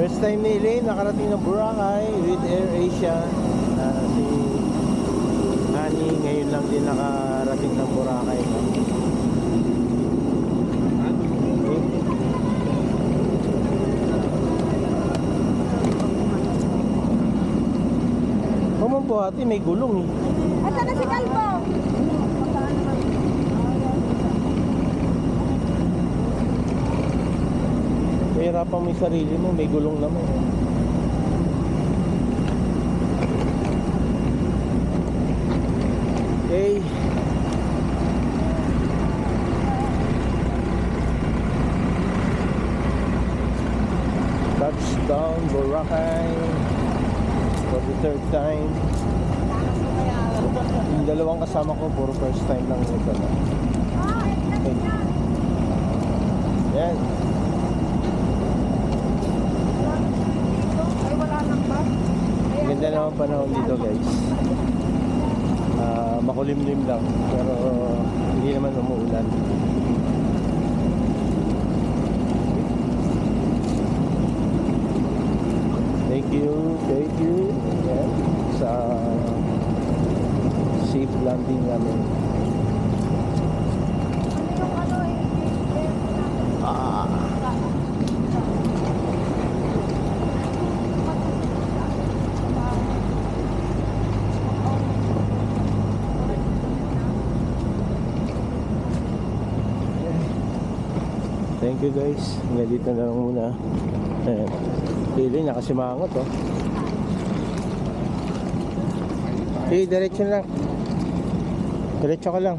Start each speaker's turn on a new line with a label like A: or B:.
A: First time ni Elaine nakarating ng Boracay with AirAsia. Si Hani ngayon lang din nakarating ng Boracay. Kumon po ate, may gulong eh.
B: Asa na si Kalbo?
A: Hirapan mo yung sarili mo, may gulong naman. Okay. Touchdown Boracay for the third time. Yung dalawang kasama ko, puro first time lang ito na. Okay. Yan. Ganda naman panahon dito guys. Makulimlim lang pero hindi naman umuulan. Thank you yeah, sa safe landing namin. Thank you guys. Hanggang dito na lang muna. Pili, nakasimangot oh. Diretso lang. Diretso ka lang.